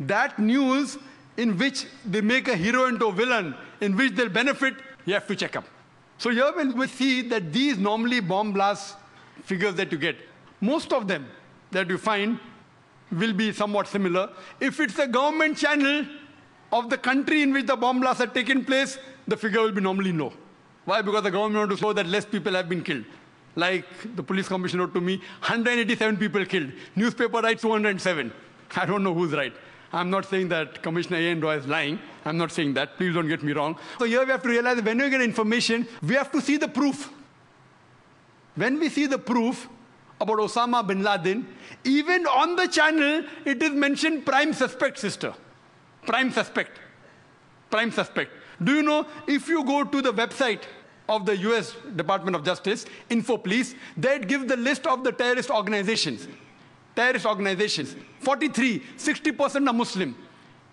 that news in which they make a hero into a villain, in which they'll benefit, you have to check up. So here when we see that these normally bomb blast figures that you get, most of them that you find will be somewhat similar. If it's a government channel of the country in which the bomb blasts have taken place, the figure will be normally low. Why? Because the government wants to show that less people have been killed. Like the police commissioner wrote to me, 187 people killed. Newspaper writes 207. I don't know who's right. I'm not saying that Commissioner A.N. Roy is lying. I'm not saying that. Please don't get me wrong. So here we have to realize that when we get information, we have to see the proof. When we see the proof about Osama bin Laden, even on the channel, it is mentioned prime suspect, sister. Prime suspect. Prime suspect. Do you know, if you go to the website of the US Department of Justice, Info Police, there it gives the list of the terrorist organizations. Terrorist organizations. 43, 60% are Muslim.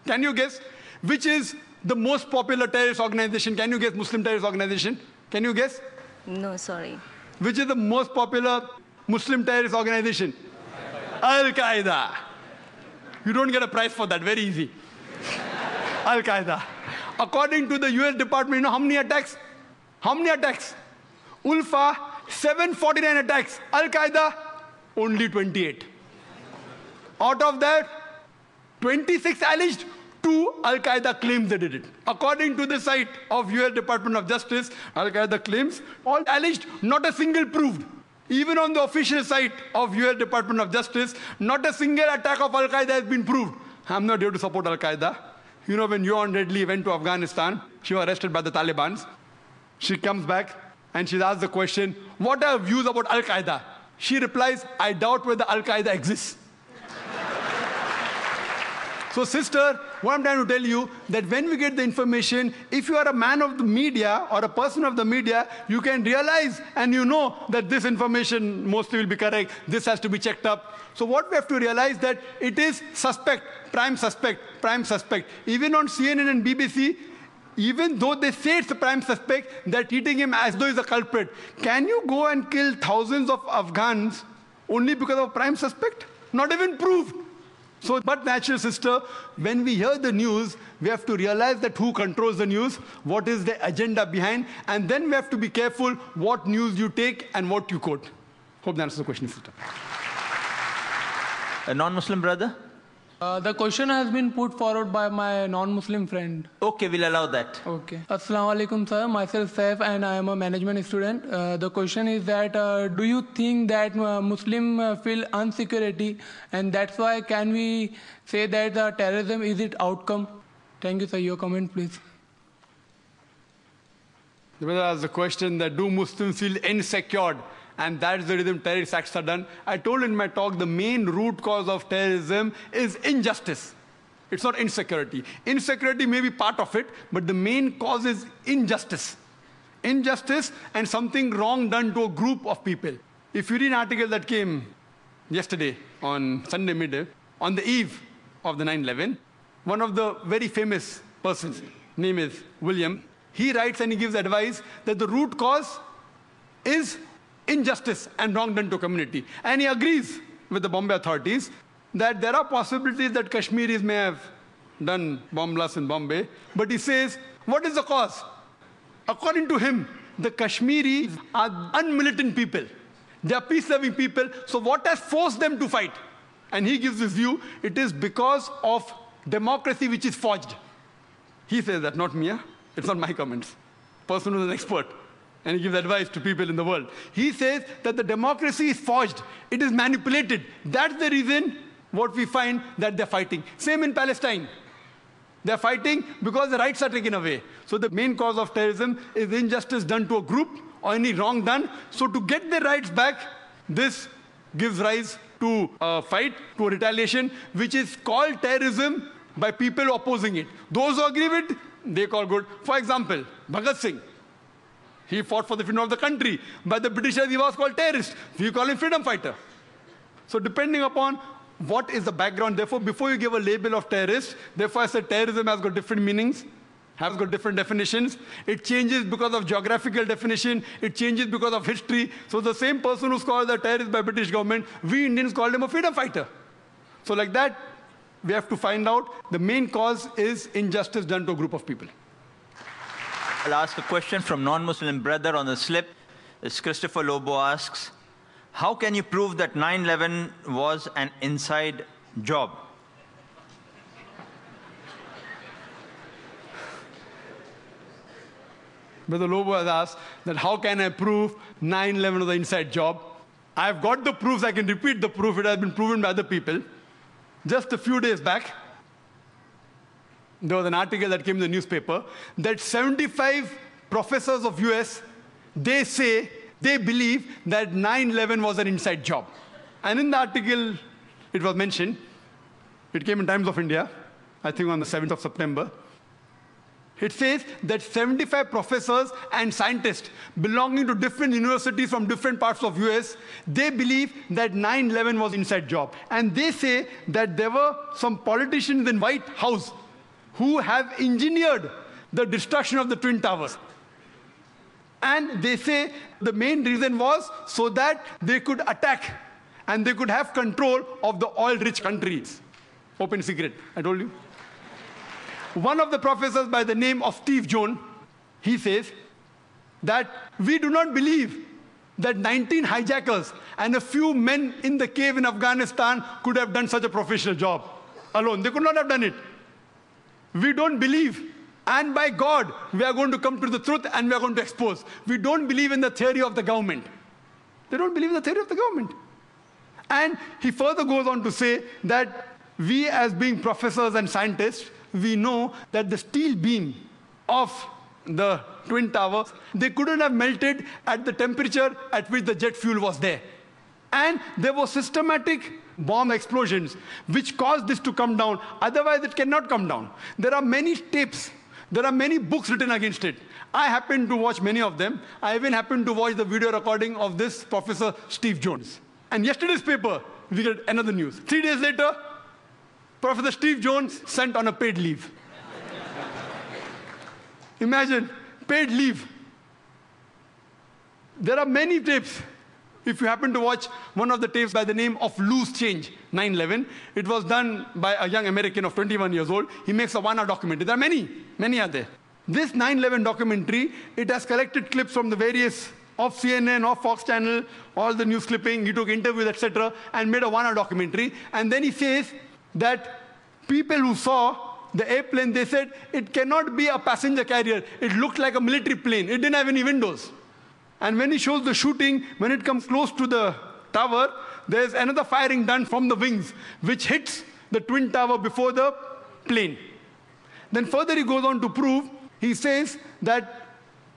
Can you guess which is the most popular terrorist organization? Can you guess Muslim terrorist organization? Can you guess? No, sorry. Which is the most popular Muslim terrorist organization? Al-Qaeda. You don't get a prize for that, very easy. Al-Qaeda. According to the US Department, you know how many attacks? How many attacks? Ulfa, 749 attacks. Al-Qaeda, only 28. Out of that, 26 alleged, 2 Al-Qaeda claims they did it. According to the site of US Department of Justice, Al-Qaeda claims, all alleged, not a single proved. Even on the official site of US Department of Justice, not a single attack of Al-Qaeda has been proved. I'm not here to support Al-Qaeda. You know, when Yohan Redley went to Afghanistan, she was arrested by the Taliban. She comes back and she's asked the question, what are your views about Al-Qaeda? She replies, I doubt whether Al-Qaeda exists. So sister, what I'm trying to tell you, that when we get the information, if you are a man of the media or a person of the media, you can realize and you know that this information mostly will be correct, this has to be checked up. So what we have to realize that it is suspect, prime suspect, prime suspect. Even on CNN and BBC, even though they say it's a prime suspect, they're treating him as though he's a culprit. Can you go and kill thousands of Afghans only because of prime suspect? Not even proved. So, but natural sister, when we hear the news, we have to realize that who controls the news, what is the agenda behind, and then we have to be careful what news you take and what you quote. Hope that answers the question, sister. A non-Muslim brother? The question has been put forward by my non-Muslim friend. Okay, we'll allow that. Okay. Assalamu alaikum, sir. Myself, Saif, and I am a management student. The question is that, do you think that Muslim feel insecurity, and that's why can we say that terrorism is its outcome? Thank you, sir. Your comment, please. The brother asked the question that do Muslims feel insecure? And that's the reason terrorist acts are done. I told in my talk, the main root cause of terrorism is injustice. It's not insecurity. Insecurity may be part of it, but the main cause is injustice. Injustice and something wrong done to a group of people. If you read an article that came yesterday on Sunday midday, on the eve of the 9/11, one of the very famous persons, name is William, he writes and he gives advice that the root cause is injustice and wrong done to community. And he agrees with the Bombay authorities that there are possibilities that Kashmiris may have done bomb blasts in Bombay, but he says, what is the cause? According to him, the Kashmiris are unmilitant people. They are peace-loving people, so what has forced them to fight? And he gives his view, it is because of democracy which is forged. He says that, not me, it's not my comments. Person who's an expert. And he gives advice to people in the world. He says that the democracy is forged. It is manipulated. That's the reason what we find that they're fighting. Same in Palestine. They're fighting because the rights are taken away. So the main cause of terrorism is injustice done to a group or any wrong done. So to get their rights back, this gives rise to a fight, to a retaliation, which is called terrorism by people opposing it. Those who agree with it, they call good. For example, Bhagat Singh. He fought for the freedom of the country. By the Britishers, he was called terrorist. We call him freedom fighter. So depending upon what is the background, therefore, before you give a label of terrorist, therefore I said terrorism has got different meanings, has got different definitions. It changes because of geographical definition. It changes because of history. So the same person who's called a terrorist by British government, we Indians called him a freedom fighter. So like that, we have to find out. The main cause is injustice done to a group of people. I'll ask a question from non-Muslim brother on the slip. It's Christopher Lobo asks, how can you prove that 9/11 was an inside job? Brother Lobo has asked that how can I prove 9/11 was an inside job? I've got the proofs, I can repeat the proof, it has been proven by other people. Just a few days back, there was an article that came in the newspaper that 75 professors of US, they say, they believe that 9/11 was an inside job. And in the article, it was mentioned, it came in Times of India, I think on the 7th of September. It says that 75 professors and scientists belonging to different universities from different parts of US, they believe that 9/11 was inside job. And they say that there were some politicians in White House who have engineered the destruction of the Twin Towers. And they say the main reason was so that they could attack and they could have control of the oil-rich countries. Open secret, I told you. One of the professors by the name of Steve Jones, he says that we do not believe that 19 hijackers and a few men in the cave in Afghanistan could have done such a professional job alone. They could not have done it. We don't believe. And by God, we are going to come to the truth and we are going to expose. We don't believe in the theory of the government. They don't believe in the theory of the government. And he further goes on to say that we as being professors and scientists, we know that the steel beam of the Twin Towers, they couldn't have melted at the temperature at which the jet fuel was there. And there were systematic bomb explosions which caused this to come down. Otherwise, it cannot come down. There are many tapes. There are many books written against it. I happen to watch many of them. I even happened to watch the video recording of this Professor Steve Jones. And yesterday's paper, we get another news. 3 days later, Professor Steve Jones sent on a paid leave. Imagine, paid leave. There are many tapes. If you happen to watch one of the tapes by the name of Loose Change, 9/11, it was done by a young American of 21 years old. He makes a 1-hour documentary. There are many are there. This 9/11 documentary, it has collected clips from the various of CNN, of Fox Channel, all the news clipping. He took interviews, etc., and made a 1-hour documentary. And then he says that people who saw the airplane, they said it cannot be a passenger carrier. It looked like a military plane. It didn't have any windows. And when he shows the shooting, when it comes close to the tower, there's another firing done from the wings, which hits the Twin Tower before the plane. Then further he goes on to prove, he says that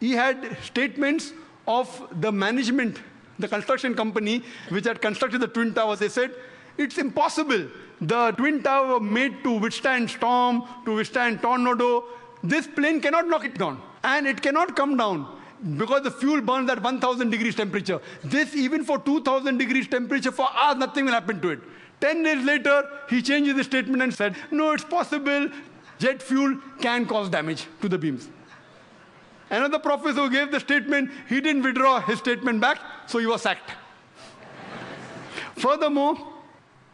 he had statements of the management, the construction company, which had constructed the Twin Towers. They said, it's impossible. The Twin Tower were made to withstand storm, to withstand tornado. This plane cannot knock it down. And it cannot come down because the fuel burns at 1,000 degrees temperature. This, even for 2,000 degrees temperature, for hours, nothing will happen to it. 10 days later, he changes his statement and said, no, it's possible. Jet fuel can cause damage to the beams. Another professor who gave the statement, he didn't withdraw his statement back, so he was sacked. Furthermore,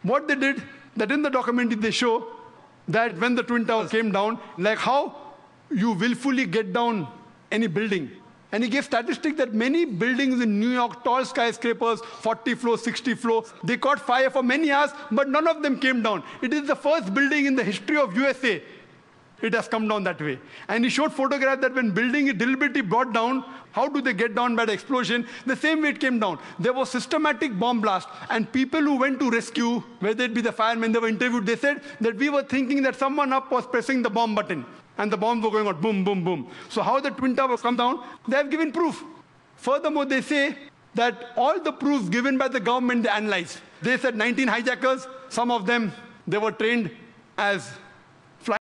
what they did, that in the documentary they show that when the Twin Towers came down, like how you willfully get down any building. And he gave statistics that many buildings in New York, tall skyscrapers, 40 floors, 60 floors, they caught fire for many hours, but none of them came down. It is the first building in the history of USA. It has come down that way. And he showed photographs that when building is deliberately brought down, how do they get down by the explosion? The same way it came down. There was systematic bomb blast. And people who went to rescue, whether it be the firemen, they were interviewed, they said that we were thinking that someone up was pressing the bomb button. And the bombs were going out, boom, boom, boom. So how the Twin Towers come down, they have given proof. Furthermore, they say that all the proofs given by the government, they analyzed. They said 19 hijackers, some of them, they were trained as